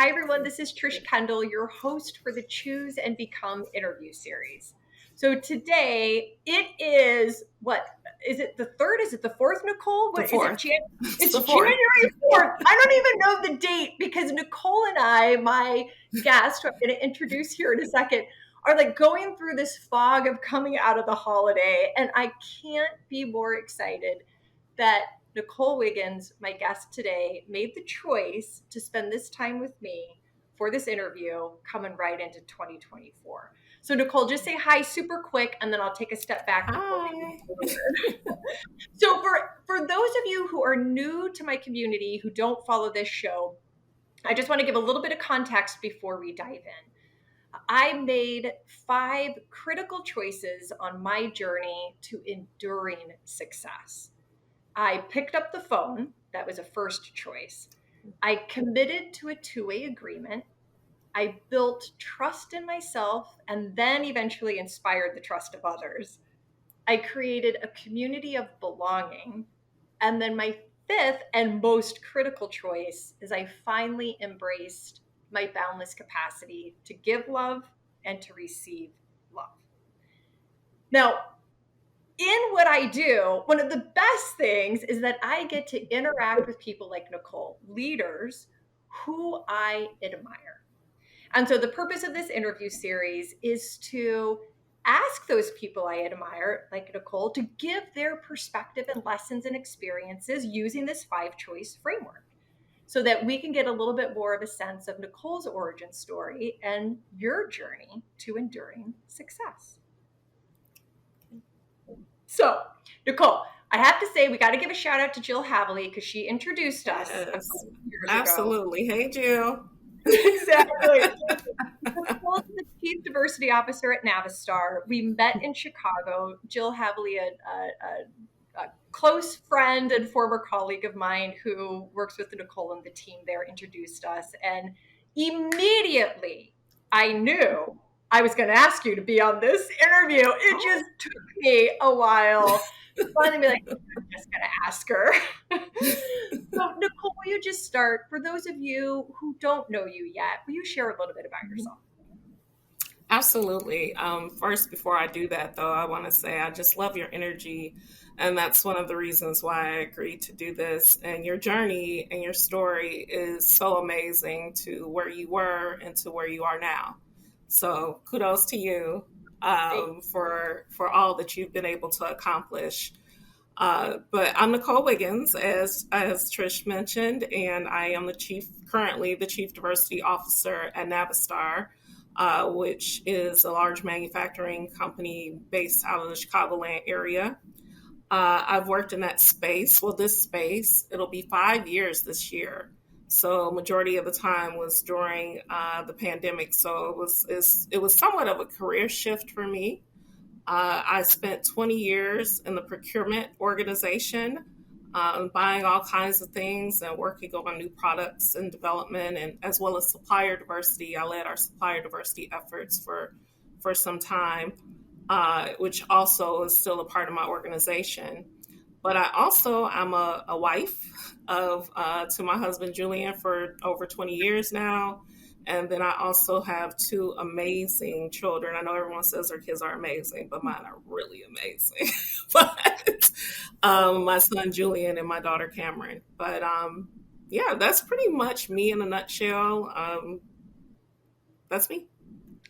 Hi, everyone. This is Trish Kendall, your host for the Choose and Become interview series. So today it is what is it the third? Is it the fourth, Nicole? The What is it? fourth. It's It's the fourth. January 4th. I don't even know the date because Nicole and I, my guest, who I'm going to introduce here in a second, are like going through this fog of coming out of the holiday. And I can't be more excited that Nicole Wiggins, my guest today, made the choice to spend this time with me for this interview coming right into 2024. So, Nicole, just say hi super quick, and then I'll take a step back before we move Hi. forward. So, for those of you who are new to my community, who don't follow this show, I just want to give a little bit of context before we dive in. I made 5 critical choices on my journey to enduring success. I picked up the phone. That was a first choice. I committed to a two-way agreement. I built trust in myself and then eventually inspired the trust of others. I created a community of belonging. And then my fifth and most critical choice is I finally embraced my boundless capacity to give love and to receive love. Now, in what I do, one of the best things is that I get to interact with people like Nicole, leaders who I admire. And so the purpose of this interview series is to ask those people I admire, like Nicole, to give their perspective and lessons and experiences using this 5-choice framework so that we can get a little bit more of a sense of Nicole's origin story and your journey to enduring success. So, Nicole, I have to say, we got to give a shout out to Jill Havley because she introduced us a Yes, couple of years absolutely. Hey, Jill. Exactly. Nicole is the Chief Diversity Officer at Navistar. We met in Chicago. Jill Havley, a close friend and former colleague of mine who works with Nicole and the team there, introduced us. And immediately I knew I was going to ask you to be on this interview. It just took me a while to finally be like, I'm just going to ask her. So, Nicole, will you just start? For those of you who don't know you yet, will you share a little bit about yourself? Absolutely. First, before I do that, though, I want to say I just love your energy. And that's one of the reasons why I agreed to do this. And your journey and your story is so amazing to where you were and to where you are now. So kudos to you for all that you've been able to accomplish. But I'm Nicole Wiggins, as Trish mentioned, and I am currently the Chief Diversity Officer at Navistar, which is a large manufacturing company based out of the Chicagoland area. I've worked in that space. Well, this space, it'll be 5 years this year. So majority of the time was during the pandemic. So it was somewhat of a career shift for me. I spent 20 years in the procurement organization, buying all kinds of things and working on new products and development, and as well as supplier diversity. I led our supplier diversity efforts for some time, which also is still a part of my organization. But I'm a wife of to my husband Julian for over 20 years now. And then I also have 2 amazing children. I know everyone says their kids are amazing, but mine are really amazing. But my son Julian and my daughter Cameron. But yeah, that's pretty much me in a nutshell. That's me.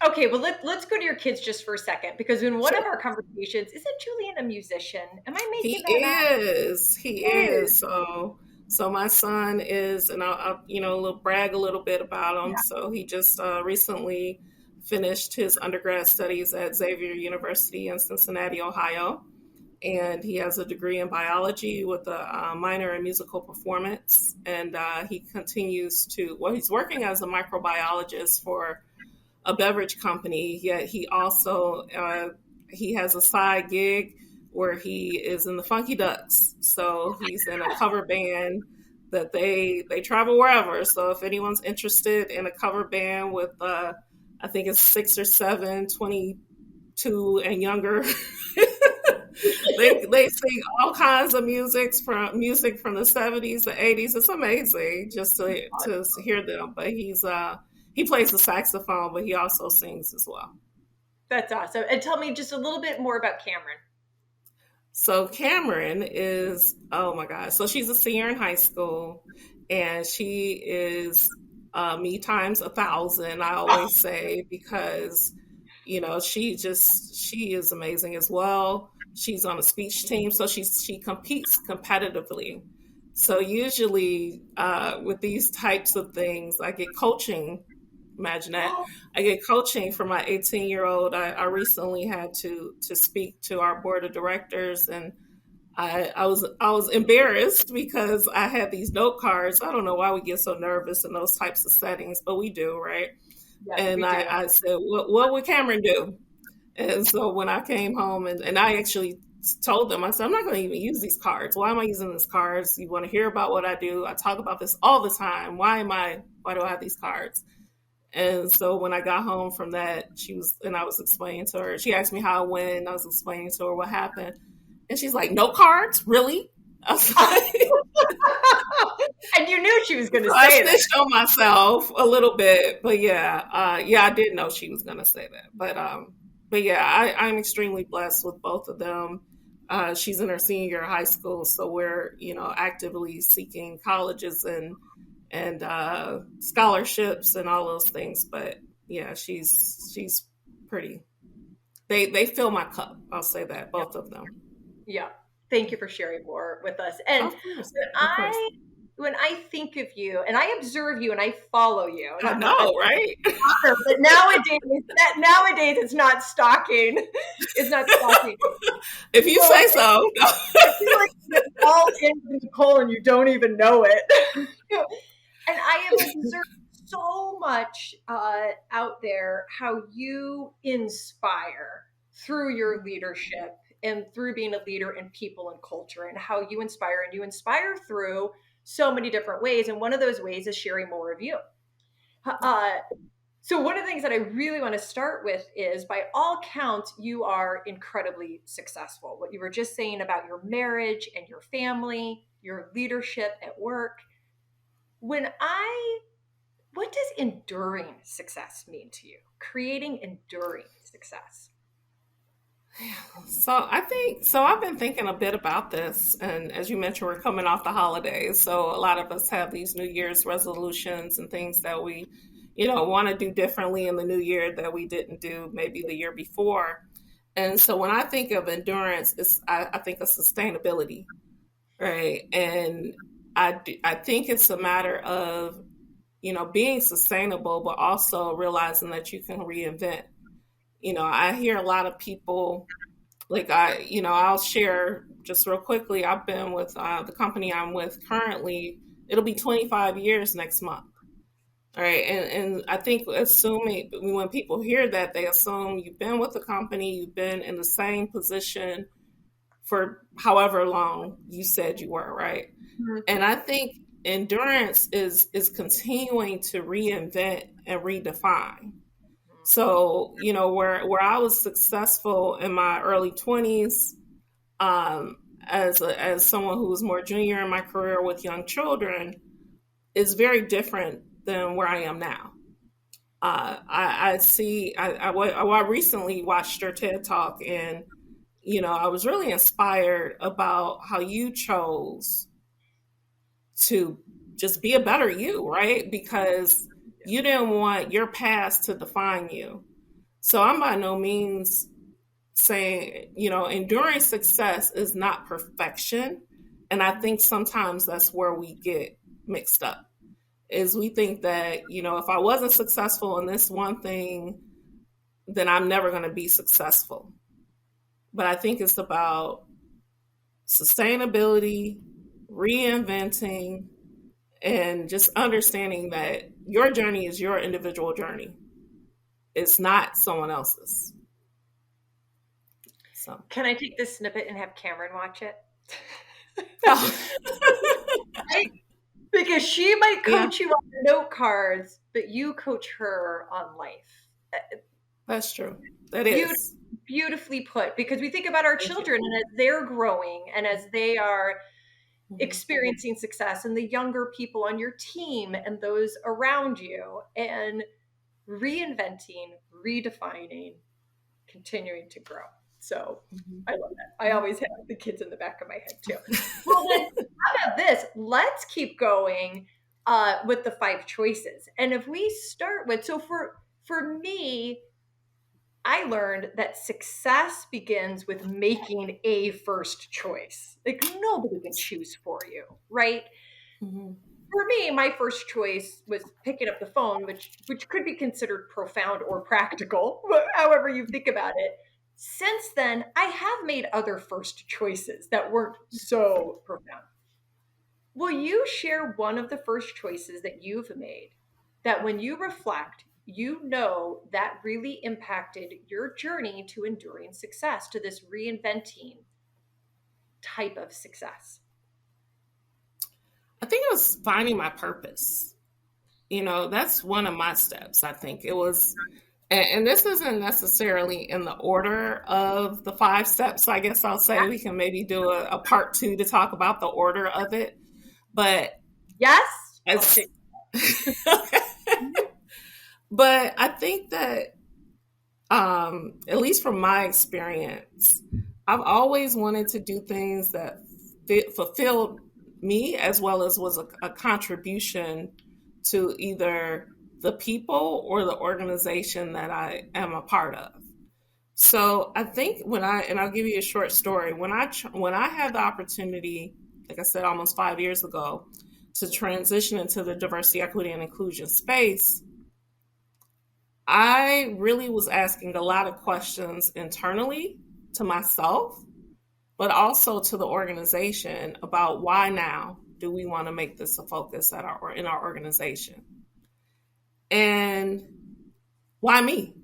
Okay, well, let's go to your kids just for a second because in one of Sure. our conversations, isn't Julian a musician? Am I making He that up? is. He Yes. is. So my son is, and brag a little bit about him. Yeah. So he just recently finished his undergrad studies at Xavier University in Cincinnati, Ohio, and he has a degree in biology with a minor in musical performance. And he continues to. Well, he's working as a microbiologist for a beverage company. Yet he has a side gig where he is in the Funky Ducks. So he's in a cover band that they travel wherever. So if anyone's interested in a cover band with I think it's 6 or 7, 22 and younger They sing all kinds of music from the 70s, the 80s. It's amazing just to hear them. But he plays the saxophone, but he also sings as well. That's awesome. And tell me just a little bit more about Cameron. So Cameron is, oh my God. So she's a senior in high school, and she is me times 1,000. I always say, because she is amazing as well. She's on a speech team, so she competes competitively. So usually with these types of things, I get coaching. Imagine that. I get coaching for my 18-year-old. I recently had to speak to our board of directors, and I was embarrassed because I had these note cards. I don't know why we get so nervous in those types of settings, but we do, right? Yes, And we do. I said, what would Cameron do? And so when I came home, and I actually told them, I said, I'm not going to even use these cards. Why am I using these cards? You want to hear about what I do? I talk about this all the time. Why do I have these cards? And so when I got home from that, I was explaining to her, she asked me how I went, and I was explaining to her what happened. And she's like, no cards? Really? I was like, And you knew she was going to so I say that. snitched on myself a little bit, but yeah, I did know she was gonna say that. But yeah, I'm extremely blessed with both of them. She's in her senior year of high school, so we're actively seeking colleges and scholarships and all those things. But yeah, she's pretty. They fill my cup. I'll say that, Yeah. both of them. Yeah. Thank you for sharing more with us. And Of course, when of course. I when I think of you and I observe you and I follow you, I not a know, right? stalker, but nowadays it's not stalking. It's not stalking. If you So say so. I feel like you're all into Nicole and you don't even know it. And I have observed so much out there how you inspire through your leadership and through being a leader in people and culture, and how you inspire, and you inspire through so many different ways. And one of those ways is sharing more of you. Uh, so, one of the things that I really want to start with is, by all counts, you are incredibly successful. What you were just saying about your marriage and your family, your leadership at work. When I What does enduring success mean to you? Creating enduring success. So I've been thinking a bit about this, and as you mentioned, we're coming off the holidays, so a lot of us have these New Year's resolutions and things that we, want to do differently in the new year that we didn't do maybe the year before. And so when I think of endurance, I think of sustainability, right? And I think it's a matter of being sustainable, but also realizing that you can reinvent. I hear a lot of people, like I'll share just real quickly. I've been with the company I'm with currently. It'll be 25 years next month. All right. And I think assuming when people hear that, they assume you've been with the company, you've been in the same position for however long you said you were, right? Mhm. And I think endurance is continuing to reinvent and redefine. So, where I was successful in my early 20s, as someone who was more junior in my career with young children, is very different than where I am now. I see. I recently watched your TED talk, and I was really inspired about how you chose to just be a better you, right? Because you didn't want your past to define you. So I'm by no means saying, enduring success is not perfection. And I think sometimes that's where we get mixed up. Is we think that, if I wasn't successful in this one thing, then I'm never going to be successful. But I think it's about sustainability, reinventing, and just understanding that your journey is your individual journey. It's not someone else's. So, Can I take this snippet and have Cameron watch it? Right? Because she might yeah, coach you on the note cards, but you coach her on life. that's true. That You is. beautifully put, because we think about our Thank you. children and as they're growing and as they are Mhm. experiencing success, and the younger people on your team and those around you, and reinventing, redefining, continuing to grow. So Mhm. I love that. I Mhm. always have the kids in the back of my head too. Well, then, how about this? Let's keep going with the five choices. And if we start with, so for me, I learned that success begins with making a first choice. Like nobody can choose for you, right? Mhm. For me, my first choice was picking up the phone, which could be considered profound or practical, however you think about it. Since then, I have made other first choices that weren't so profound. Will you share one of the first choices that you've made that when you reflect, you know that really impacted your journey to enduring success, to this reinventing type of success? I think it was finding my purpose. That's one of my steps. I think it was, and this isn't necessarily in the order of the five steps. I guess I'll say we can maybe do a part two to talk about the order of it. But Yes, I'll as, take. but I think that, at least from my experience, I've always wanted to do things that fulfilled me as well as was a contribution to either the people or the organization that I am a part of. So I think and I'll give you a short story. When I had the opportunity, like I said, almost 5 years ago, to transition into the diversity, equity, and inclusion space, I really was asking a lot of questions internally to myself, but also to the organization about why now do we want to make this a focus in our organization, and why me?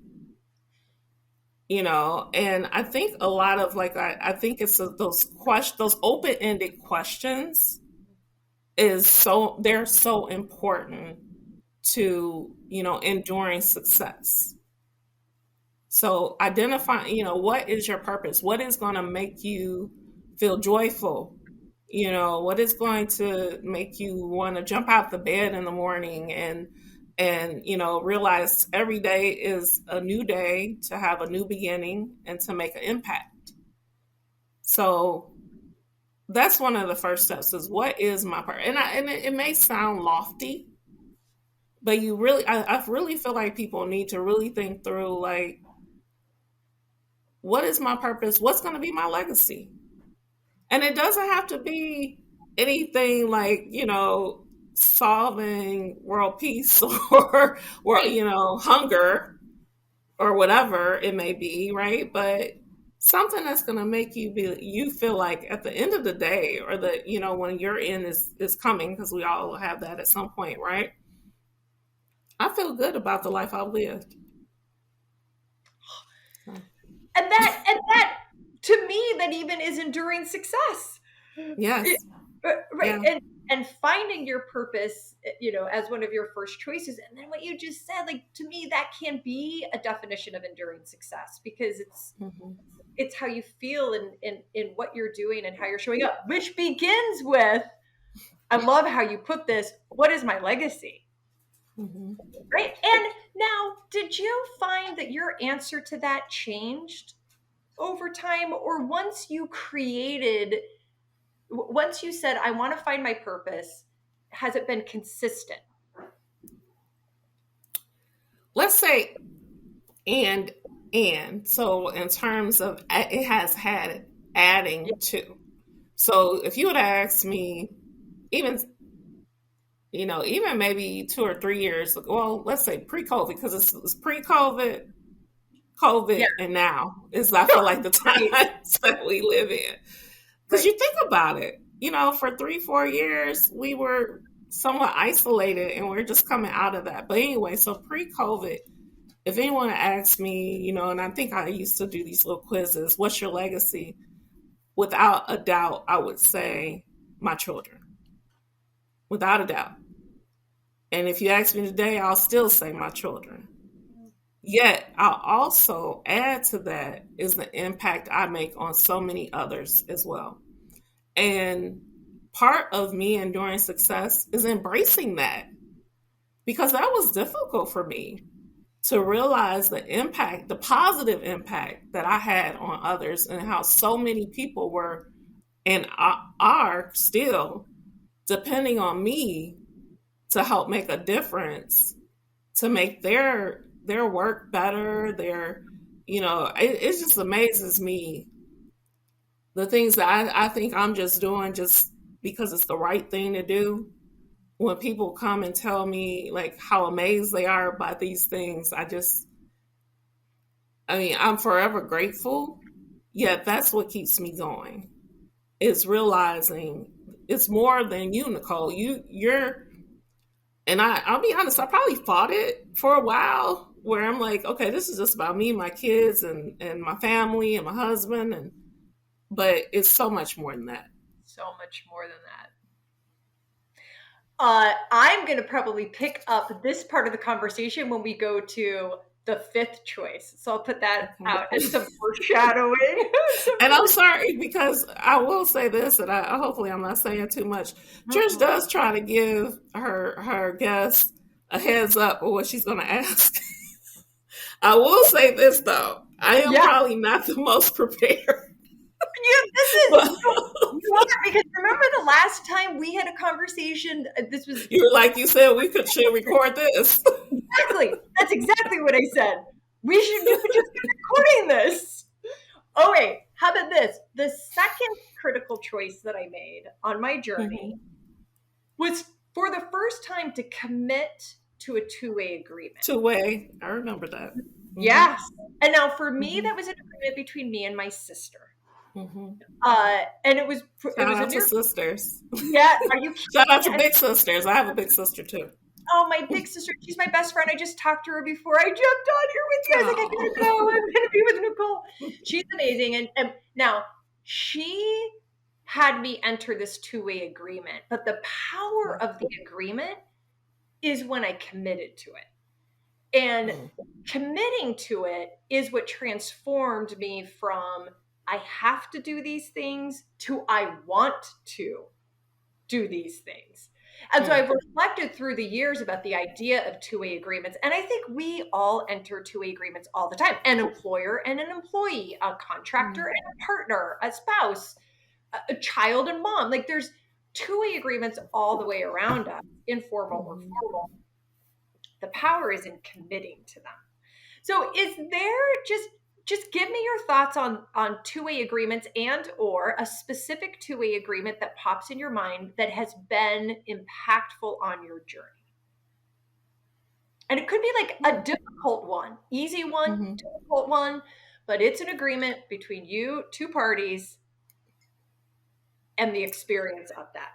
And I think a lot of like I think it's those open-ended questions they're so important to enduring success. So identify, what is your purpose? What is going to make you feel joyful? What is going to make you want to jump out the bed in the morning and realize every day is a new day to have a new beginning and to make an impact. So that's one of the first steps is what is my purpose? And it may sound lofty, but I really feel like people need to really think through like, what is my purpose? What's going to be my legacy? And it doesn't have to be anything like, solving world peace or Right. hunger or whatever it may be, right? But something that's going to make you feel like at the end of the day, or when your end is coming, because we all have that at some point, right? I feel good about the life I've lived. So, And that to me, that even is enduring success. It, yes. right. Yeah. And finding your purpose, as one of your first choices. And then what you just said, like to me, that can be a definition of enduring success, because Hmm. it's how you feel in what you're doing and how you're showing up, which begins with, I love how you put this, what is my legacy? Hmm. Right. And now, did you find that your answer to that changed over time, or once you said, I want to find my purpose, has it been consistent? Let's say and so in terms of it has had Yeah. adding to. So if you would have asked me even even maybe 2 or 3 years ago, well, let's say pre-COVID, because it's pre-COVID, Yeah. COVID, and now is, I feel like, the Right. times that we live in. Because Right. you think about it, for 3, 4 years we were somewhat isolated, and we're just coming out of that. But anyway, so pre-COVID, if anyone asks me, and I think I used to do these little quizzes, what's your legacy? Without a doubt, I would say my children, without a doubt. And if you ask me today, I'll still say my children. Yet, I'll also add to that is the impact I make on so many others as well. And part of me enduring success is embracing that because that was difficult for me to realize the impact, the positive impact that I had on others, and how so many people were and are still depending on me to help make a difference, to make their work better, it just amazes me the things that I think I'm just doing just because it's the right thing to do. When people come and tell me like how amazed they are by these things, I mean, I'm forever grateful. Yet that's what keeps me going. Is realizing it's more than you, Nicole. You're, and I'll be honest, I probably fought it for a while where I'm like, okay, this is just about me, my kids, and my family, and my husband, but it's so much more than that. So much more than that. I'm going to probably pick up this part of the conversation when we go to the fifth choice. So I'll put that out Okay. as some foreshadowing. And I'm sorry because I will say this, and hopefully I'm not saying too much. Trish Mm-mm. does try to give her guests a heads up of what she's going to ask. I will say this though, I am Yeah, probably not the most prepared. this is But you are, because remember the last time we had a conversation. This was you're like you said, should record this. exactly that's exactly what I said. We should just be recording this. Okay, how about this? The second critical choice that I made on my journey Mhm. was for the first time to commit to a two-way agreement. Two-way. I remember that. Hmm. Yes. And now for me, Hmm. that was an agreement between me and my sister. Hmm. And it Shout was a out to new, sisters. yeah, are you Shout out kidding? to big sisters. I have a big sister too. Oh, my big sister, she's my best friend. I just talked to her before I jumped on here with you. I was like, I gotta go. I'm gonna be with Nicole. She's amazing. And now she had me enter this two-way agreement, but the power of the agreement is when I committed to it. And Mm. committing to it is what transformed me from I have to do these things to I want to do these things. And so Mm. I've reflected through the years about the idea of two-way agreements. And I think we all enter two-way agreements all the time, an employer and an employee, a contractor Mm. and a partner, a spouse, a child and mom. Like there's two-way agreements all the way around us, informal or Mhm. formal. The power is in committing to them. So is there just give me your thoughts on two-way agreements and or a specific two-way agreement that pops in your mind that has been impactful on your journey. And it could be like a difficult one, easy one, Mhm. difficult one, but it's an agreement between you, two parties, and the experience of that.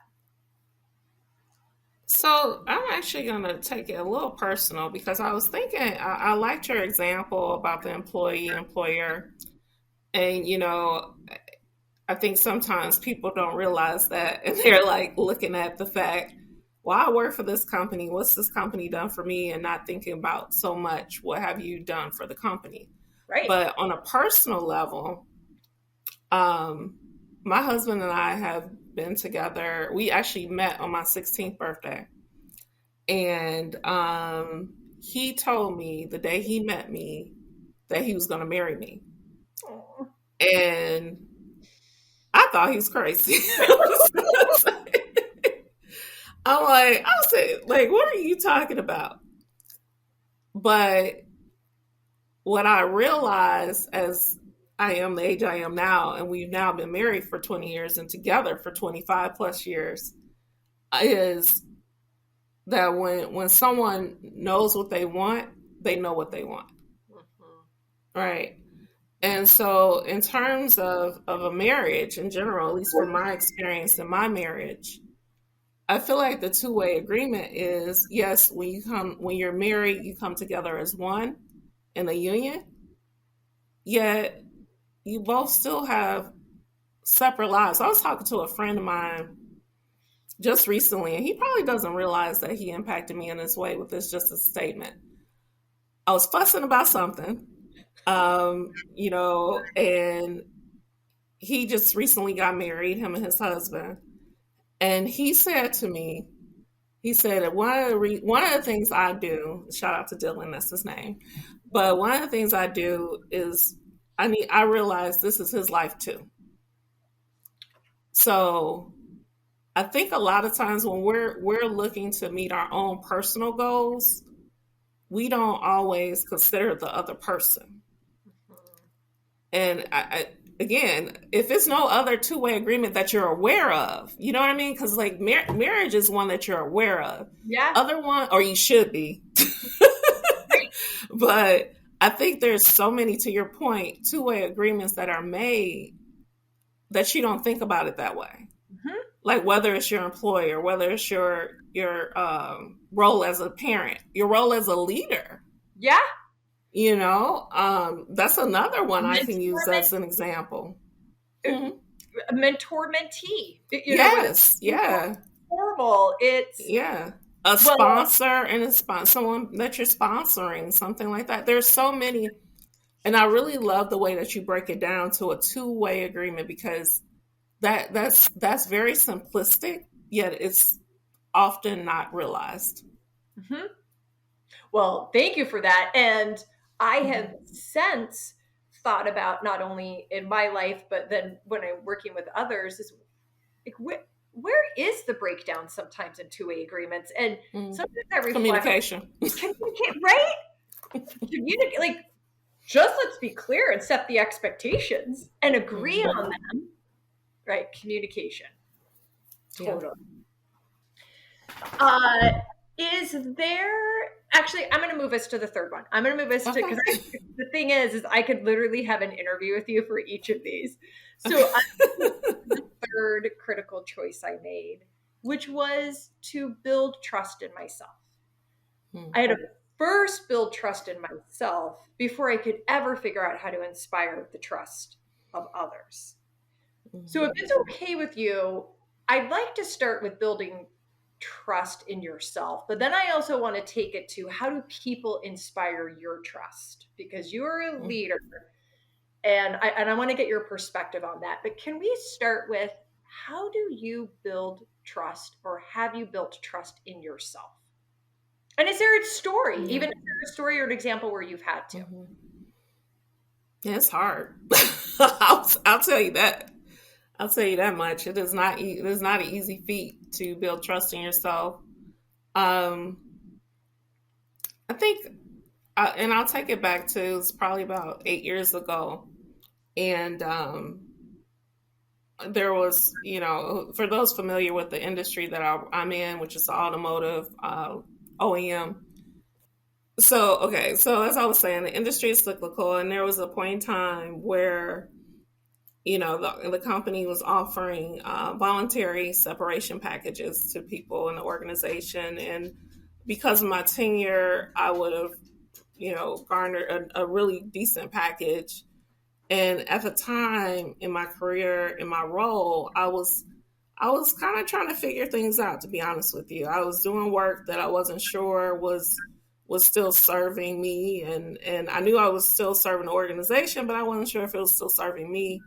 So I'm actually going to take it a little personal because I was thinking I liked your example about the employee employer, and I think sometimes people don't realize that, and they're like looking at the fact, well, I work for this company. What's this company done for me? And not thinking about so much, what have you done for the company? Right? But on a personal level, um, my husband and I have been together. We actually met on my 16th birthday. And he told me the day he met me that he was going to marry me. Oh. And I thought he was crazy. I was saying, like, what are you talking about? But what I realized as I am the age I am now, and we've now been married for 20 years and together for 25 plus years, is that when someone knows what they want, they know what they want. Mhm. Right. And so, in terms of a marriage in general, at least from my experience in my marriage, I feel like the two-way agreement is yes, when you're married, you come together as one in a union, yet you both still have separate lives. I was talking to a friend of mine just recently, and he probably doesn't realize that he impacted me in this way with this just a statement. I was fussing about something, and he just recently got married, him and his husband. And he said to me, he said that one of the things I do, shout out to Dylan, that's his name, but one of the things I do is I realize this is his life too. So I think a lot of times when we're looking to meet our own personal goals, we don't always consider the other person. And again, if it's no other two-way agreement that you're aware of, you know what I mean? Because like marriage is one that you're aware of. Yeah. Other one, or you should be. But I think there's so many, to your point, two-way agreements that are made that you don't think about it that way. Mm-hmm. Like whether it's your employer, whether it's your role as a parent, your role as a leader. Yeah. That's another one I can use Mentor, as an example. Mm-hmm. mentor mentee. Yes, yeah, Horrible. It's yeah. A sponsor and someone that you're sponsoring, something like that. There's so many, and I really love the way that you break it down to a two-way agreement, because that's very simplistic, yet it's often not realized. Mm-hmm. Well, thank you for that. And I have since thought about, not only in my life, but then when I'm working with others, is like, where is the breakdown sometimes in two-way agreements? And sometimes I reflect, communication, right? Communicate, like, just let's be clear and set the expectations and agree on them, right? Communication. Totally. Yeah. Is there, actually, I'm going to move us to the third one. I'm going to move us to, because the thing is I could literally have an interview with you for each of these. So the third critical choice I made, which was to build trust in myself. I had to first build trust in myself before I could ever figure out how to inspire the trust of others. So if it's okay with you, I'd like to start with building trust in yourself, but then I also want to take it to, how do people inspire your trust? Because you're a leader, and I want to get your perspective on that. But can we start with, how do you build trust, or have you built trust in yourself? And is there a story, even if there's a story or an example where you've had to? Yeah, it's hard. I'll tell you that. I'll tell you that much. It is not an easy feat to build trust in yourself. I think, and I'll take it back to, it was probably about 8 years ago, and there was, for those familiar with the industry that I'm in, which is the automotive OEM. So as I was saying, the industry is cyclical, and there was a point in time where the company was offering voluntary separation packages to people in the organization. And because of my tenure, I would have, garnered a really decent package. And at the time in my career, in my role, I was kind of trying to figure things out, to be honest with you. I was doing work that I wasn't sure was still serving me. And I knew I was still serving the organization, but I wasn't sure if it was still serving me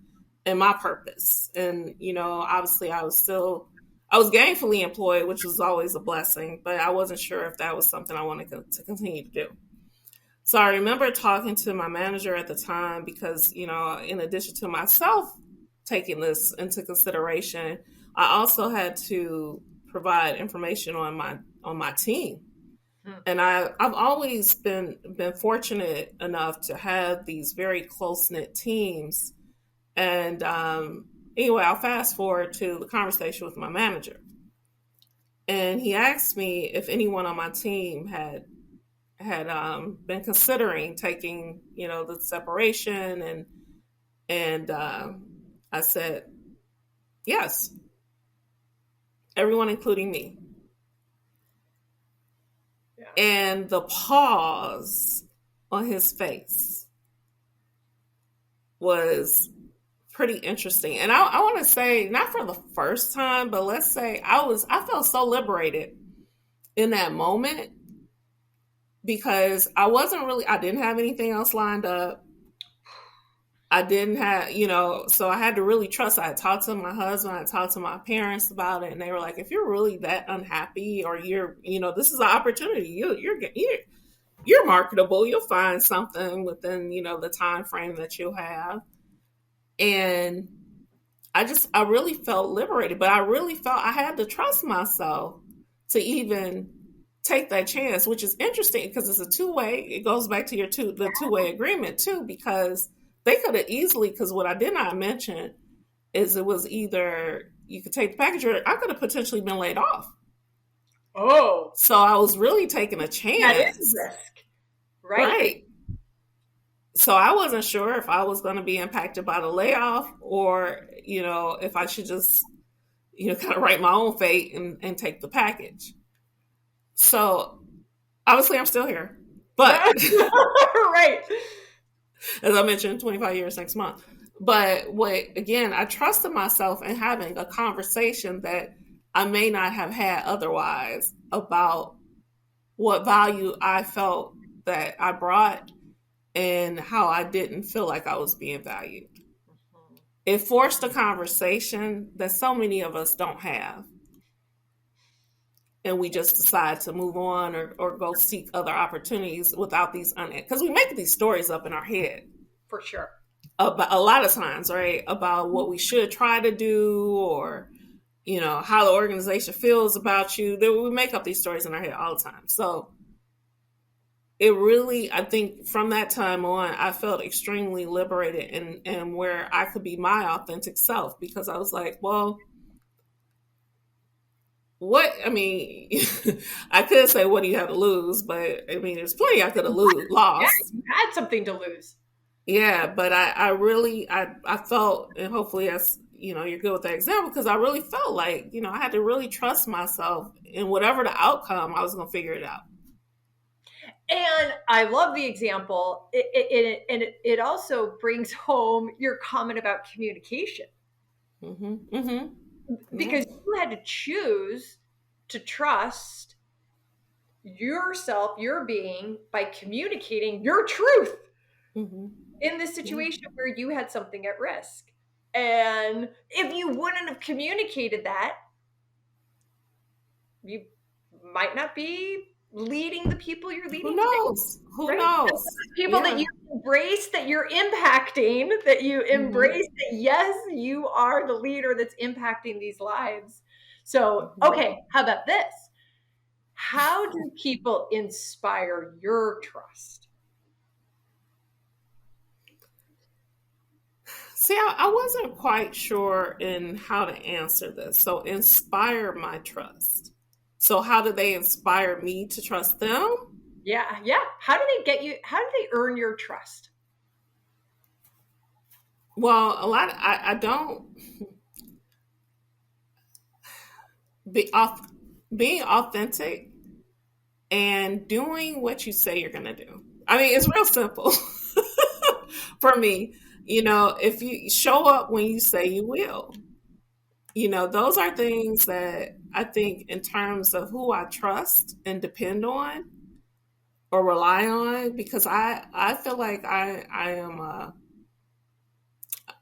and my purpose. And, obviously I was gainfully employed, which was always a blessing, but I wasn't sure if that was something I wanted to continue to do. So I remember talking to my manager at the time, because, in addition to myself taking this into consideration, I also had to provide information on my team. And I've always been fortunate enough to have these very close-knit teams. And anyway, I'll fast forward to the conversation with my manager. And he asked me if anyone on my team had been considering taking, the separation. And I said, yes, everyone, including me. Yeah. And the pause on his face was pretty interesting. And I want to say, not for the first time, but let's say I felt so liberated in that moment, because I didn't have anything else lined up. I didn't have, so I had to really trust. I had talked to my husband, I talked to my parents about it, and they were like, if you're really that unhappy, or this is an opportunity. You're marketable. You'll find something within, the time frame that you'll have. And I really felt liberated, but I really felt I had to trust myself to even take that chance, which is interesting because it's a two-way. It goes back to the two-way agreement too, because they could have easily, because what I did not mention is it was either you could take the package or I could have potentially been laid off. Oh, So I was really taking a that is chance. risk, right? Right. So I wasn't sure if I was going to be impacted by the layoff, or, if I should just, kind of write my own fate and take the package. So obviously I'm still here. But Right. as I mentioned, 25 years next month. But again, I trusted myself in having a conversation that I may not have had otherwise about what value I felt that I brought and how I didn't feel like I was being valued. It forced a conversation that so many of us don't have. And we just decide to move on, or go seek other opportunities without these, because we make these stories up in our head. For sure. About, a lot of times, right? About what we should try to do, or, how the organization feels about you. We make up these stories in our head all the time. So it really, I think from that time on, I felt extremely liberated, and where I could be my authentic self, because I was like, well, I could say, what do you have to lose? But I mean, there's plenty I could have Yeah, lost. you had something to lose. Yeah, but I really, I felt, and hopefully that's, you're good with that example, because I really felt like, I had to really trust myself, and whatever the outcome, I was going to figure it out. And I love the example. It also brings home your comment about communication. Mm-hmm. Mm-hmm. Yeah. Because you had to choose to trust yourself, your being, by communicating your truth Mm-hmm. in this Yeah. situation where you had something at risk. And if you wouldn't have communicated that, you might not be leading the people you're Who leading today, knows? Who right? knows? People that Yeah. you embrace, that you're impacting, that you Mm-hmm. embrace that, yes, you are the leader that's impacting these lives. So, Mm-hmm. okay, how about this? How do people inspire your trust? See, I wasn't quite sure in how to answer this. So, inspire my trust. So, how do they inspire me to trust them? Yeah, yeah. How do they get you? How do they earn your trust? Well, a lot. I don't be off being authentic and doing what you say you're going to do. I mean, it's real simple for me. If you show up when you say you will, those are things that I think, in terms of who I trust and depend on or rely on, because I feel like I am,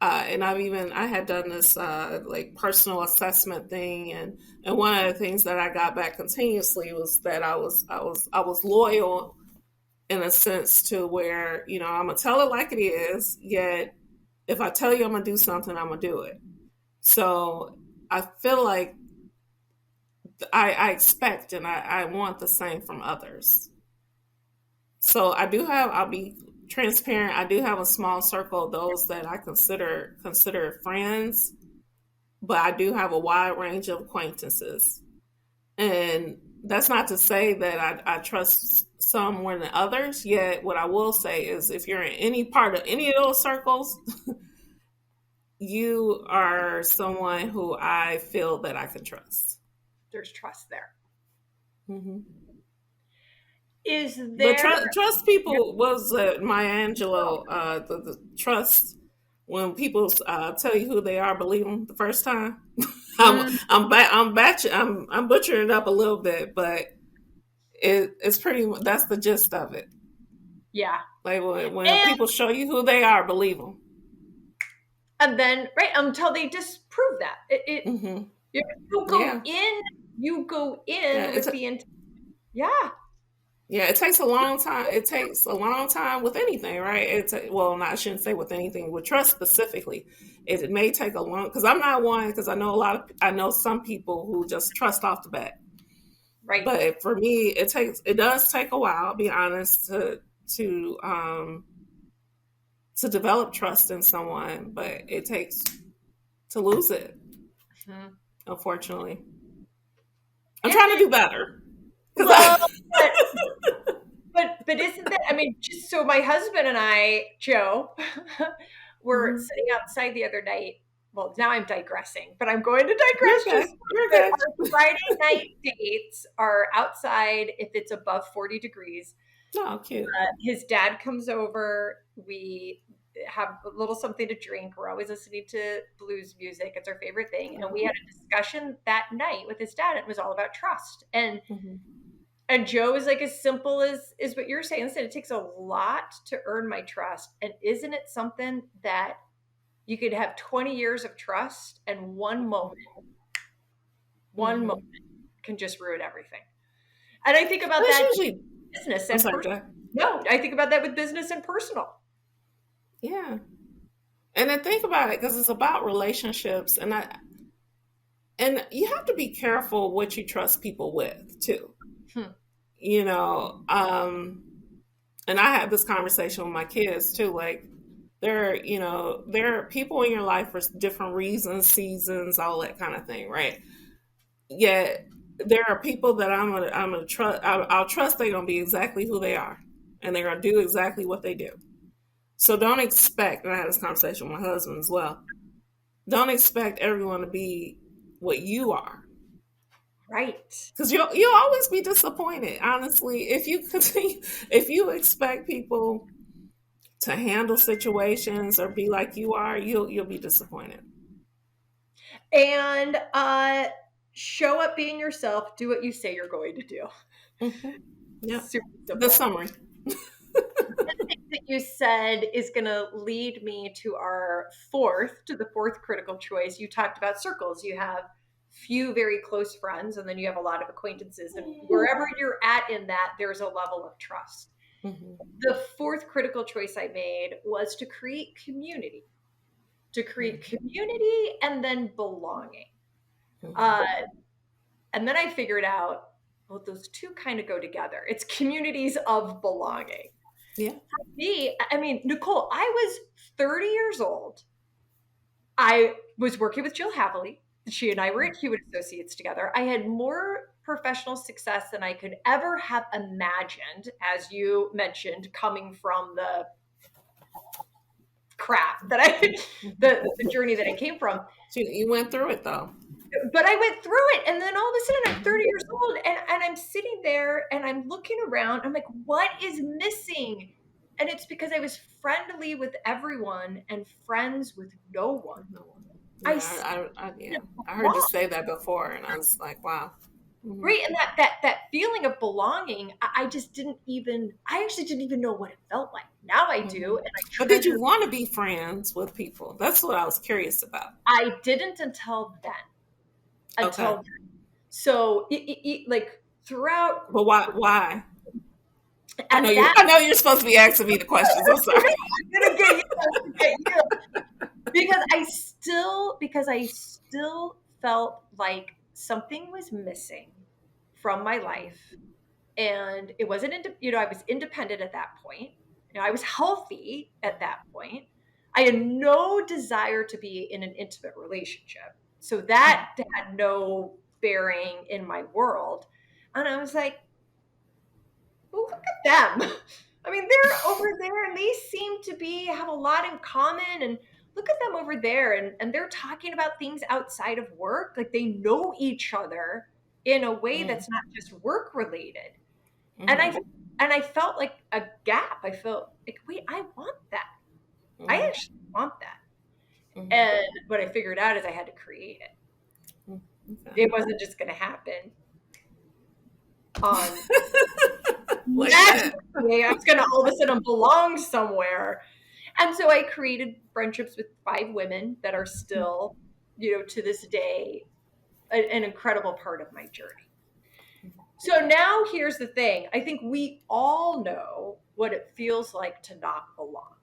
and I had done this like personal assessment thing, and one of the things that I got back continuously was that I was loyal, in a sense, to where, I'm gonna tell it like it is, yet if I tell you I'm gonna do something, I'm gonna do it. So I feel like I expect, and I want the same from others. So I'll be transparent. I do have a small circle of those that I consider friends, but I do have a wide range of acquaintances. And that's not to say that I trust some more than others. Yet, what I will say is, if you're in any part of any of those circles, you are someone who I feel that I can trust. There's trust there. Hmm. Is But there? trust people was Maya Angelou. The trust, when people tell you who they are, believe them the first time. I'm Mm, I'm butchering it up a little bit, but it's pretty. That's the gist of it. Yeah. Like when And people show you who they are, believe them. and then right until they disprove that. Hmm. You you go Yeah, in, you go yeah. in with the yeah, Yeah, it takes a long time. It takes a long time with anything, right? Well, not, I shouldn't say with anything. With trust specifically, it may take a long. Because I'm not one. Because I know I know some people who just trust off the bat. right. But for me, it does take a while. I'll be honest to um to develop trust in someone, but it takes to lose it. Mhm. Unfortunately, I'm And trying to then do better because well, I. but but isn't that, I mean, just so my husband and I, Joe, were Mhm. sitting outside the other night. Well, now I'm digressing, but I'm going to digress You're just okay. a little You're bit. okay. Our Friday night dates are outside if it's above 40 degrees. No, cute. His dad comes over. We have a little something to drink. We're always listening to blues music. It's our favorite thing. And we Oh. had a discussion that night with his dad. It was all about trust. Mhm. And Joe is like as simple as what you're saying. Listen, it takes a lot to earn my trust. And isn't it something that you could have 20 years of trust and one moment Mhm. can just ruin everything. And I think And about it's that usually. business I'm and sorry, personal. Jack. No, I think about that with business and personal. Yeah, and then think about it because it's about relationships, and you have to be careful what you trust people with too. Hmm. You know, and I had this conversation with my kids too. Like, there are people in your life for different reasons, seasons, all that kind of thing, right? Yet there are people that I'm gonna trust. I'll trust they're gonna be exactly who they are, and they're gonna do exactly what they do. So don't expect. And I had this conversation with my husband as well. Don't expect everyone to be what you are, Right. because you'll always be disappointed. Honestly, if you continue, if you expect people to handle situations or be like you are, you'll be disappointed. And show up being yourself, do what you say you're going to do. Hmm. Yeah. Super The simple. summary. That you said is going to lead me to the fourth critical choice. You talked about circles. You have few very close friends, and then you have a lot of acquaintances. And wherever you're at in that, there's a level of trust. Hmm. The fourth critical choice I made was to create community and then belonging. Uh, Hmm. and then I figured out, well, those two kind of go together. It's communities of belonging. Yeah. Me, I mean, Nicole, I was 30 years old. I was working with Jill Havely. She and I were at Hewitt Associates together. I had more professional success than I could ever have imagined, as you mentioned, coming from the crap that I, the journey that I came from. So you went through it though. But I went through it, and then all of a sudden I'm 30 Hmm. years old, and I'm sitting there and I'm looking around. I'm like, what is missing? And it's because I was friendly with everyone and friends with no one. I Yeah, still yeah. didn't I heard you belong, say that before, and I was like, wow. Hmm. right? And that feeling of belonging, I just didn't even. I actually didn't even know what it felt like. Now I Hmm. do, and I But did you treasure. want to be friends with people? That's what I was curious about. I didn't until then. Okay, Until then. So, like throughout, but why? Why? at that I know you're supposed to be asking me the questions. I'm sorry. I'm gonna get you. I'm gonna get you. Because I still felt like something was missing from my life, and it wasn't. I was independent at that point. I was healthy at that point. I had no desire to be in an intimate relationship, so that had no bearing in my world. And I was like, well, look at them. I mean, they're over there and they seem to be have a lot in common, and look at them over there, and they're talking about things outside of work. Like they know each other in a way Mm-hmm. that's not just work related. And I Mm-hmm. and I felt like a gap. I felt like, wait, I want that. I Mm-hmm. actually want that. Mm-hmm. And what I figured out is I had to create it. Okay. It wasn't just going to happen on. like that. Exactly. I was going to all of a sudden belong somewhere. And so I created friendships with 5 women that are still, to this day, an incredible part of my journey. So now here's the thing. I think we all know what it feels like to not belong.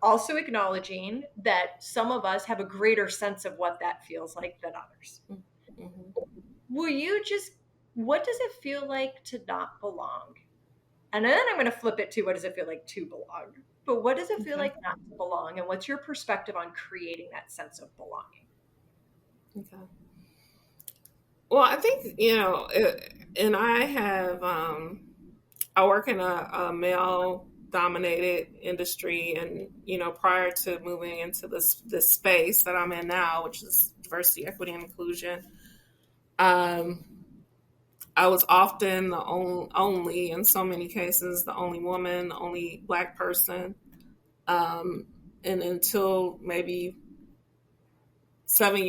Also acknowledging that some of us have a greater sense of what that feels like than others. Mhm. Will you just, what does it feel like to not belong? And then I'm going to flip it to what does it feel like to belong? But what does it feel Okay. like not to belong? And what's your perspective on creating that sense of belonging? Okay. Well, I think, and I have, I work in a male dominated industry. And, prior to moving into this space that I'm in now, which is diversity, equity, and inclusion, um, I was often the only, in so many cases, the only woman, the only Black person. Um, and until maybe 7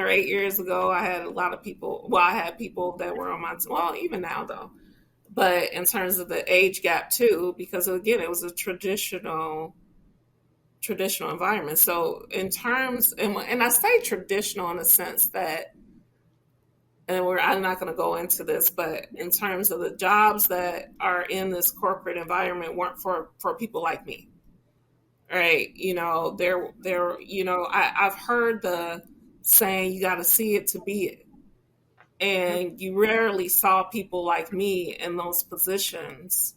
or 8 years ago, I had a lot of people. Well, I had people that were on my team. Well, even now though, but in terms of the age gap too, because again, it was a traditional environment. So in terms, and I say traditional in the sense that, I'm not going to go into this, but in terms of the jobs that are in this corporate environment weren't for people like me, right? I've heard the saying, you got to see it to be it. And you rarely saw people like me in those positions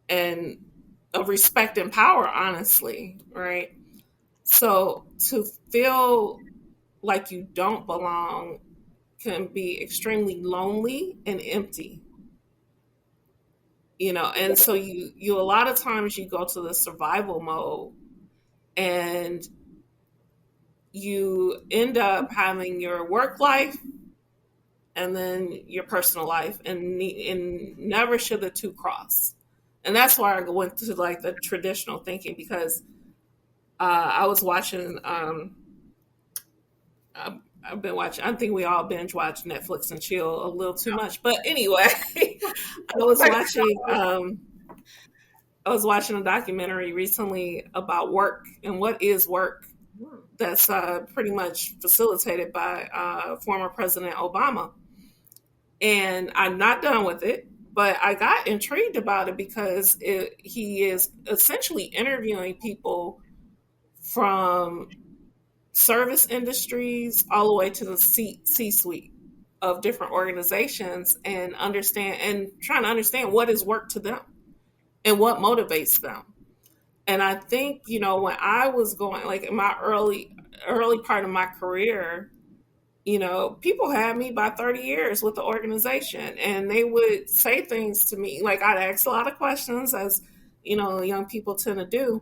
and of respect and power, honestly, right? So to feel like you don't belong can be extremely lonely and empty, and so you a lot of times you go to the survival mode, and you end up having your work life and then your personal life, and never should the two cross. And that's why I went to like the traditional thinking, because I was watching. I've been watching. I think we all binge watch Netflix and chill a little too much. But anyway, I was watching. I was watching a documentary recently about work and what is work. That's pretty much facilitated by former President Obama. And I'm not done with it, but I got intrigued about it because he is essentially interviewing people from service industries all the way to the C-suite of different organizations, and trying to understand what is work to them and what motivates them. And I think, when I was going, like in my early part of my career, people had me by 30 years with the organization, and they would say things to me. Like, I'd ask a lot of questions, as, young people tend to do.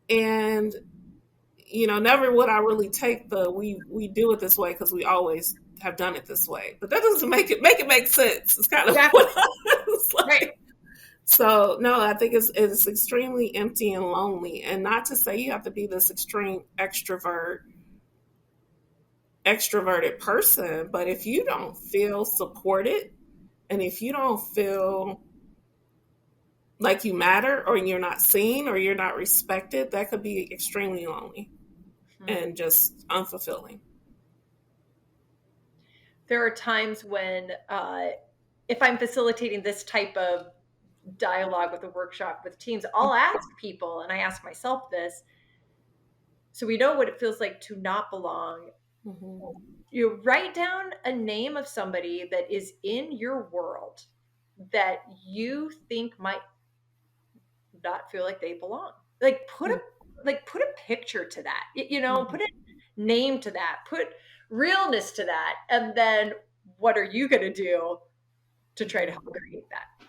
And, never would I really take we do it this way because we always have done it this way. But that doesn't make it make sense. It's kind of Exactly. what I was Right. like. So no, I think it's extremely empty and lonely. And not to say you have to be this extreme extroverted person, but if you don't feel supported, and if you don't feel like you matter, or you're not seen, or you're not respected, that could be extremely lonely and just unfulfilling. There are times when, if I'm facilitating this type of dialogue with a workshop with teams, I'll ask people, and I ask myself this, so we know what it feels like to not belong. Mm-hmm. You write down a name of somebody that is in your world that you think might not feel like they belong. Like put a picture to that. Mm-hmm. Put a name to that. Put realness to that. And then what are you going to do to try to help create that?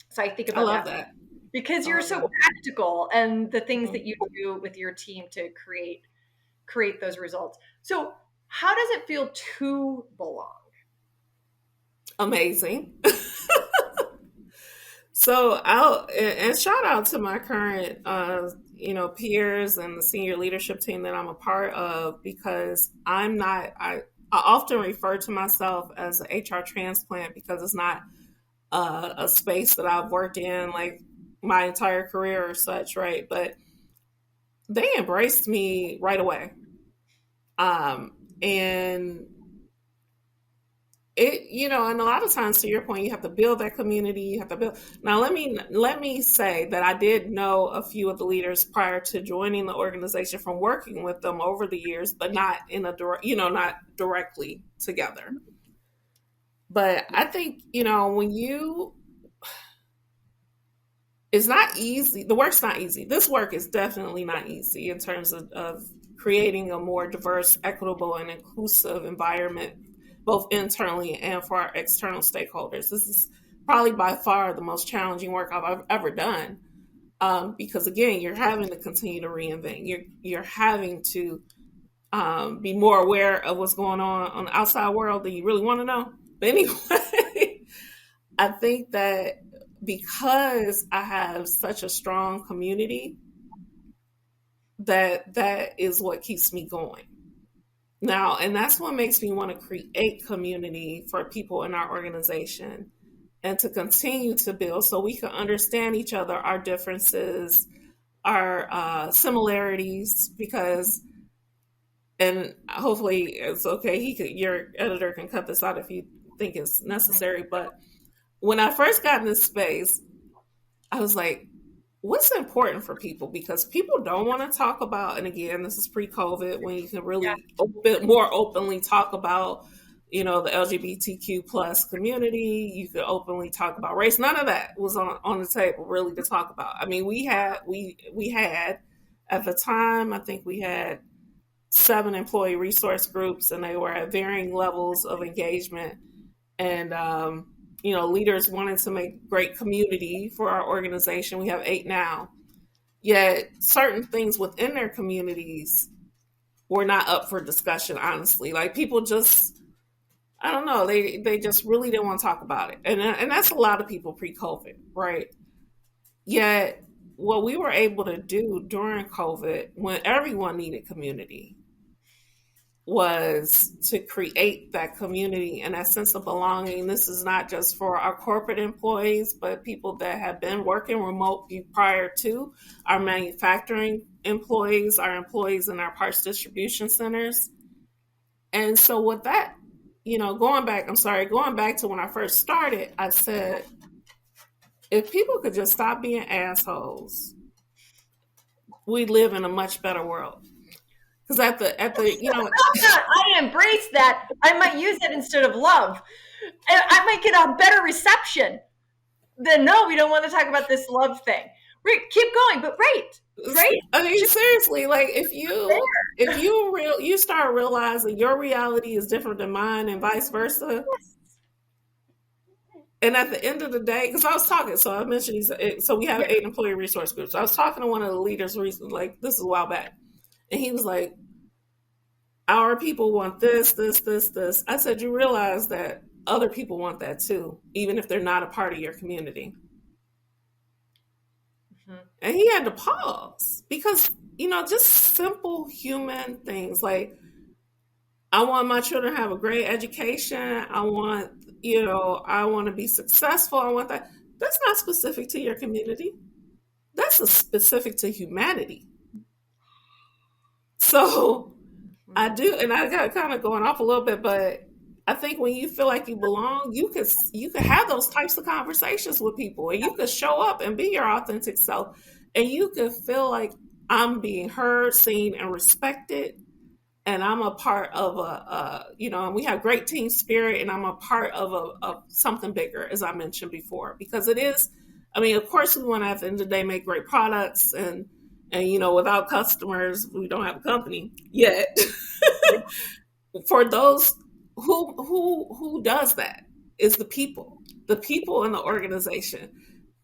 So I think I about love that that. because I you're love so that. practical and the things Mm-hmm. that you do with your team to create those results. So how does it feel to belong? Amazing. So I'll and shout out to my current peers and the senior leadership team that I'm a part of, because I often refer to myself as an HR transplant, because it's not a space that I've worked in like my entire career or such, right? But they embraced me right away. And it, and a lot of times, to your point, you have to build that community. You have to build. Now, let me say that I did know a few of the leaders prior to joining the organization from working with them over the years, but not in a direct, not directly together. But I think, when you, it's not easy. The work's not easy. This work is definitely not easy in terms of creating a more diverse, equitable, and inclusive environment, both internally and for our external stakeholders. This is probably by far the most challenging work I've ever done. Because again, you're having to continue to reinvent. You're having to be more aware of what's going on the outside world that you really want to know. But anyway, I think that because I have such a strong community, that is what keeps me going. Now, and that's what makes me want to create community for people in our organization and to continue to build so we can understand each other, our differences, our similarities, because, and hopefully it's okay. Your editor can cut this out if you think it's necessary. But when I first got in this space, I was like, what's important for people? Because people don't want to talk about, and again, this is pre-COVID when you can Yeah. really more openly talk about, the LGBTQ plus community. You could openly talk about race. None of that was on the table really to talk about. I mean, we had at the time, I think we had 7 employee resource groups, and they were at varying levels of engagement. And leaders wanted to make great community for our organization. We have 8 now. Yet certain things within their communities were not up for discussion, honestly. Like people just, I don't know, they just really didn't want to talk about it. And that's a lot of people pre-COVID, right? Yet what we were able to do during COVID when everyone needed community was to create that community and that sense of belonging. This is not just for our corporate employees, but people that have been working remote prior to, our manufacturing employees, our employees in our parts distribution centers. And so with that, going back to when I first started, I said, if people could just stop being assholes, we live in a much better world. Because I embrace that. I might use it instead of love. And I might get a better reception than no, we don't want to talk about this love thing. Keep going, but right? I mean, seriously, like if you start realizing your reality is different than mine and vice versa, and at the end of the day, because I was talking, so I mentioned so we have Yeah. 8 employee resource groups. I was talking to one of the leaders recently, like this is a while back, and he was like, "Our people want this, this, this, this." I said, "You realize that other people want that too, even if they're not a part of your community." Mhm. And he had to pause because, just simple human things like I want my children to have a great education. I want to be successful. I want that. That's not specific to your community. That's specific to humanity. So I Mhm. do, and I got kind of going off a little bit, but I think when you feel like you belong, you could have those types of conversations with people, and you could show up and be your authentic self, and you could feel like I'm being heard, seen, and respected, and I'm a part of and we have great team spirit, and I'm a part of something bigger, as I mentioned before, because it is. I mean, of course, we want to at the end of the day make great products, and without customers, we don't have a company yet. For those who does that is the people in the organization.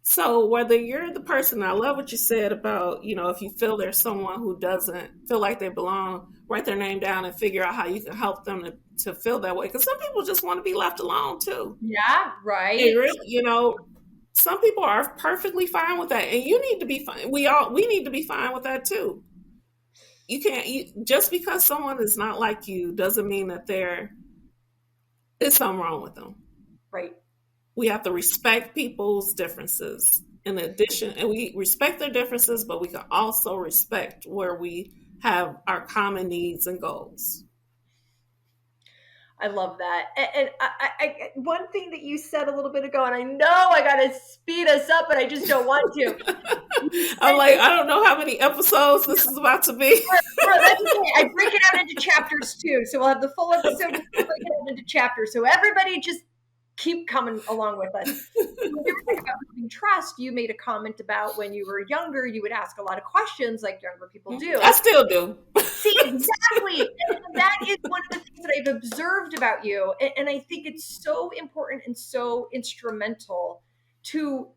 So whether you're the person, I love what you said about, if you feel there's someone who doesn't feel like they belong, write their name down and figure out how you can help them to feel that way. Because some people just want to be left alone too. Yeah, And right. really, some people are perfectly fine with that. And you need to be fine. We need to be fine with that too. You can't, just because someone is not like you doesn't mean that there's something wrong with them. Right. we have to respect people's differences. In addition, and we respect their differences, but we can also respect where we have our common needs and goals. I love that. And one thing that you said a little bit ago, and I know I got to speed us up, but I just don't want to. You I'm said like, I don't know how many episodes this is about to be. that's okay. I break it out into chapters too. So we'll have the full episode, break it out into chapters. So everybody just keep coming along with us. When you were talking about building trust, you made a comment about when you were younger, you would ask a lot of questions like younger people I do. still do. See, exactly. And that is one of the things that I've observed about you. And I think it's so important and so instrumental to,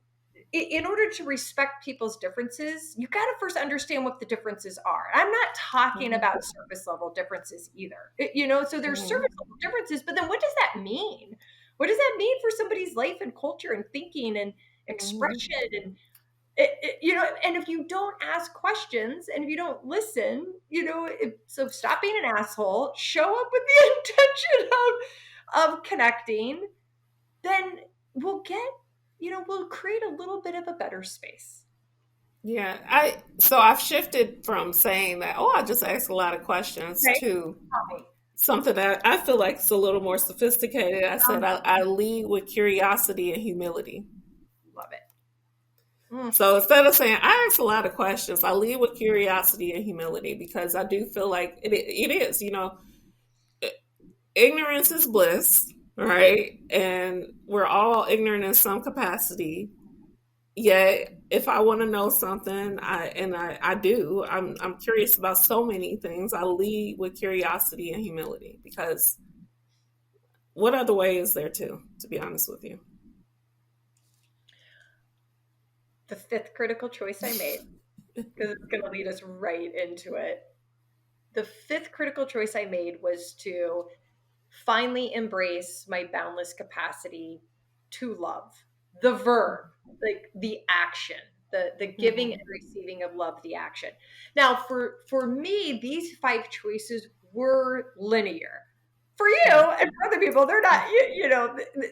in order to respect people's differences, you got to first understand what the differences are. I'm not talking Mhm. about service level differences either. So there's Mhm. service level differences, but then what does that mean? What does that mean for somebody's life and culture and thinking and Mhm. expression and and if you don't ask questions and if you don't listen, so stop being an asshole, show up with the intention of connecting, then we'll create a little bit of a better space. Yeah, I've shifted from saying that, oh, I just ask a lot of questions Okay, to tell me. something that I feel like is a little more sophisticated. I said I lead with curiosity and humility. Love it. Mm, So instead of saying I ask a lot of questions, I lead with curiosity and humility because I do feel like it is, ignorance is bliss, right? And we're all ignorant in some capacity. Yet, if I want to know something, I do. I'm curious about so many things. I lead with curiosity and humility because what other way is there to be honest with you? the fifth critical choice I made, because it's going to lead us right into it. The fifth critical choice I made was to finally embrace my boundless capacity to love. The verb, like the action, the giving and Mhm. receiving of love, the action. Now, for me, these five choices were linear. For you and for other people, they're not.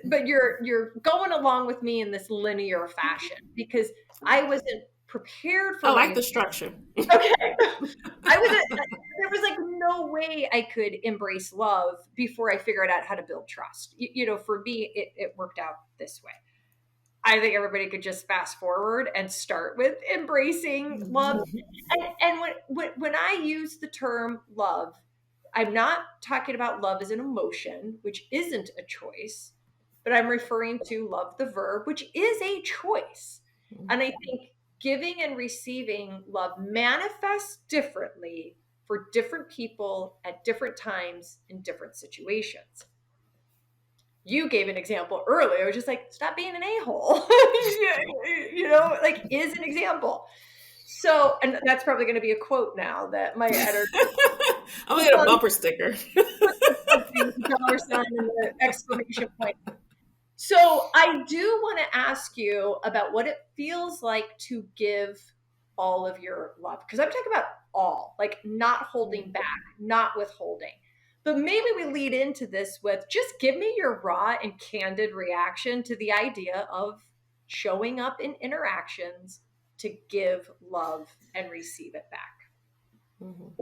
But you're going along with me in this linear fashion because I wasn't prepared I for like my the structure. okay. I was there was like no way I could embrace love before I figured out how to build trust. For me, it worked out this way. I think everybody could just fast forward and start with embracing love. And when I use the term love, I'm not talking about love as an emotion, which isn't a choice, but I'm referring to love the verb, which is a choice. And I think giving and receiving love manifests differently for different people at different times in different situations. You gave an example earlier, just like stop being an a-hole. Like is an example. So, and that's probably going to be a quote now that my editor I'm gonna puts get a on bumper sticker. something with the dollar sign and the exclamation point. So I do want to ask you about what it feels like to give all of your love. Because I'm talking about all, like not holding back, not withholding. But maybe we lead into this with just give me your raw and candid reaction to the idea of showing up in interactions to give love and receive it back. Mhm.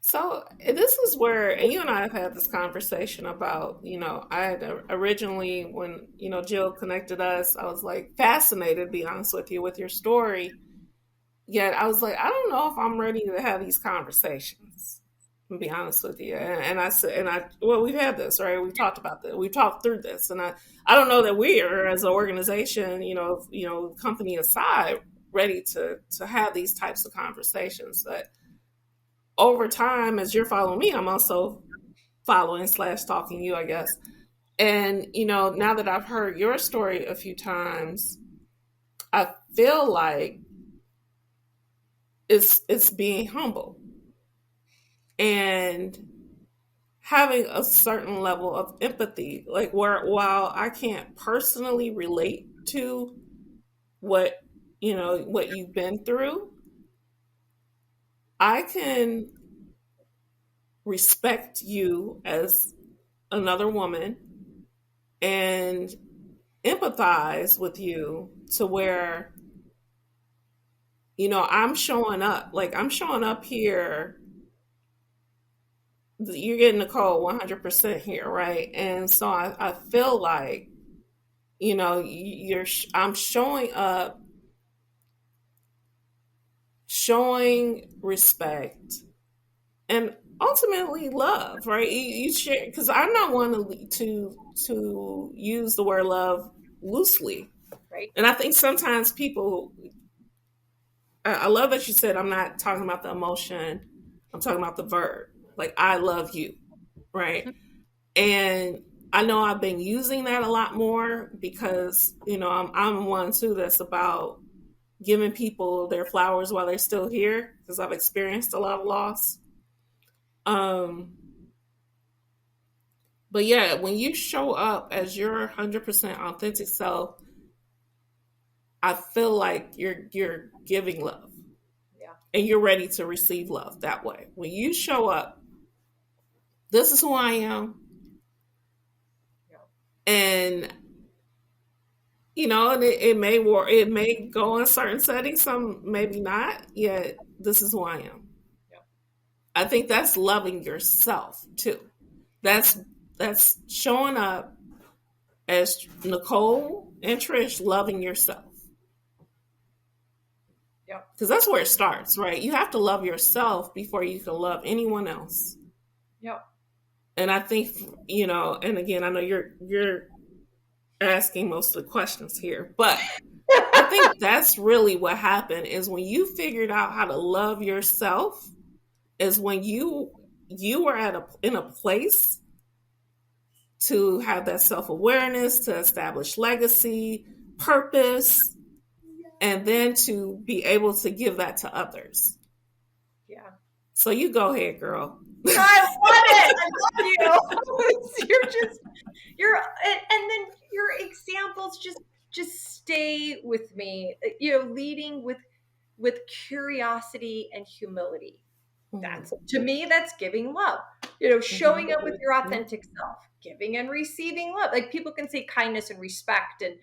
So this is where, and you and I have had this conversation about, I had originally, when, Jill connected us, I was like fascinated, to be honest with you, with your story. Yet I was like, I don't know if I'm ready to have these conversations, to be honest with you. And I said, well, we've had this, right? We've talked about this. We've talked through this. And I don't know that we are, as an organization, company aside, ready to have these types of conversations. But over time, as you're following me, I'm also following slash talking you, I guess. And now that I've heard your story a few times, I feel like it's being humble and having a certain level of empathy. Like where while I can't personally relate to what what you've been through, I can respect you as another woman and empathize with you to where, I'm showing up. Like, I'm showing up here. You're getting Nicole 100% here, right? And so I feel like, I'm showing up, showing respect, and ultimately love, right? You share, because I'm not one to use the word love loosely, Right. and I think sometimes people. I love that you said I'm not talking about the emotion. I'm talking about the verb. Like, I love you, right? Mhm. And I know I've been using that a lot more because I'm one too that's about giving people their flowers while they're still here because I've experienced a lot of loss. Um, but yeah, when you show up as your 100% authentic self, I feel like you're giving love Yeah. and you're ready to receive love that way. When you show up, this is who I am, Yeah. and and it may work, it may go in certain settings, some maybe not. Yet this is who I am. Yeah. I think that's loving yourself too. That's that's showing up as Nicole and Trish, loving yourself. Yeah. Because that's where it starts, right? You have to love yourself before you can love anyone else. Yeah. And I think, and again, I know you're asking most of the questions here, but I think that's really what happened is when you figured out how to love yourself is when you were in a place to have that self-awareness, to establish legacy, purpose, and then to be able to give that to others. Yeah. So you go ahead, girl. I love it. I love you. And then your examples just stay with me. Leading with curiosity and humility. Mhm. That's, to me, that's giving love. Mhm. Showing up with your Yeah. authentic self, giving and receiving love. Like, people can say kindness and respect, and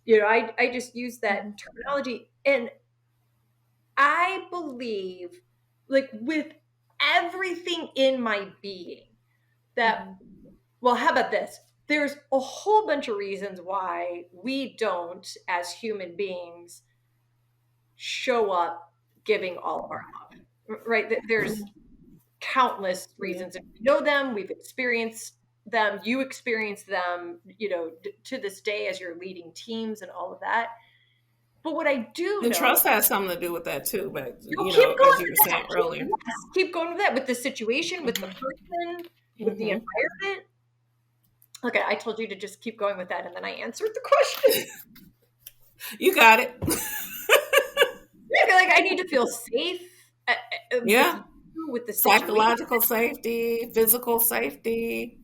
I just use that Mhm. terminology, and I believe, like, with everything in my being, that, Mhm. well, how about this? There's a whole bunch of reasons why we don't, as human beings, show up giving all of our love, right? There's countless Yeah. reasons. If we know them, we've experienced them, you experience them, to this day as you're leading teams and all of that. But what I do And know, trust has something to do with that too, but you'll keep as going you with were that. saying earlier. Yes, keep going with that, with the situation, with the Mhm. person, with the Mhm. environment. Okay, I told you to just keep going with that, and then I answered the question. You got it. I feel like I need to feel safe, with Yeah. you, with the situation. Psychological safety, physical safety.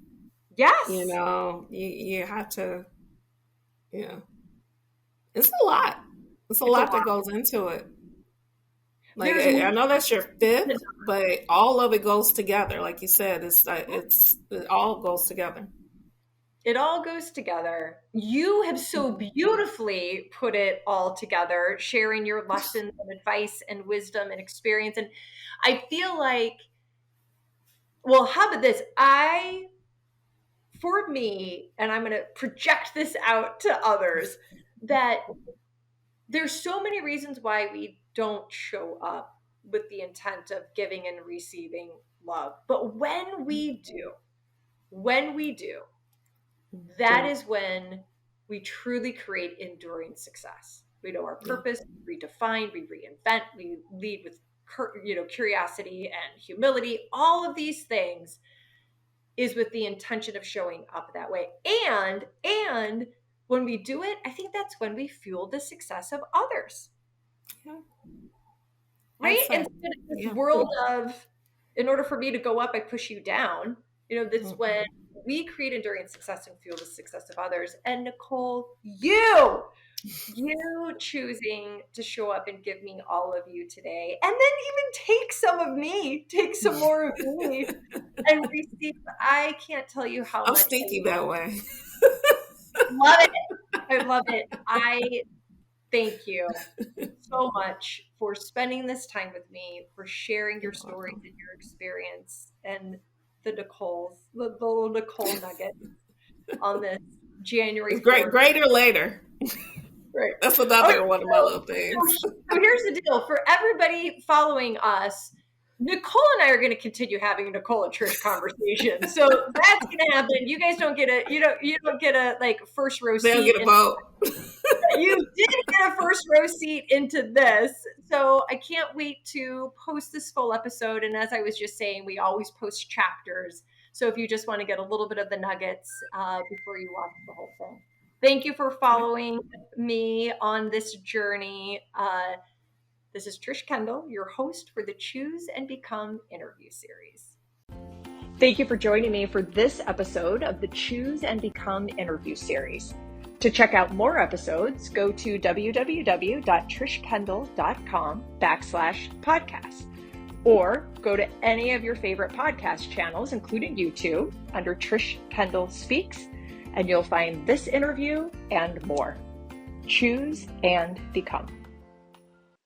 Yes, You have to, yeah. It's a lot. It's a it's a lot that lot. goes into it. Like, There's I more know that's your than fifth, but all of it goes together. Like you said, it all goes together. It all goes together. You have so Mhm. beautifully put it all together, sharing your lessons and advice and wisdom and experience. And I feel like, well, how about this? For me, and I'm going to project this out to others, that there's so many reasons why we don't show up with the intent of giving and receiving love. But when we do, that is when we truly create enduring success. We know our Yeah, purpose, we redefine, we reinvent, we lead with curiosity and humility. All of these things is with the intention of showing up that way. And when we do it, I think that's when we fuel the success of others, yeah. I'd right? say, Instead of this yeah. world of, in order for me to go up, I push you down. That's Mm. when we create enduring success and fuel the success of others. And Nicole, you You choosing to show up and give me all of you today, and then even take some of me, take some more of me and receive. I can't tell you how I'm much I stinky that way. love it. I love it. I thank you so much for spending this time with me, for sharing your You're stories welcome. and your experience, and the little Nicole nugget on this January It's great, 4th. greater later. Right. That's Okay, another one of my little so, things. so here's the deal. For everybody following us, Nicole and I are going to continue having Nicole and Trish conversations. So that's going to happen. You guys don't get you don't get a like first row They don't seat get a into vote. you did get a first row seat into this. So I can't wait to post this full episode. And as I was just saying, we always post chapters. So if you just want to get a little bit of the nuggets before you watch the whole thing. Thank you for Okay. following me on this journey. This is Trish Kendall, your host for the Choose and Become interview series. Thank you for joining me for this episode of the Choose and Become interview series. To check out more episodes, go to www.trishkendall.com/podcast, or go to any of your favorite podcast channels, including YouTube, under Trish Kendall Speaks, and you'll find this interview and more. Choose and Become.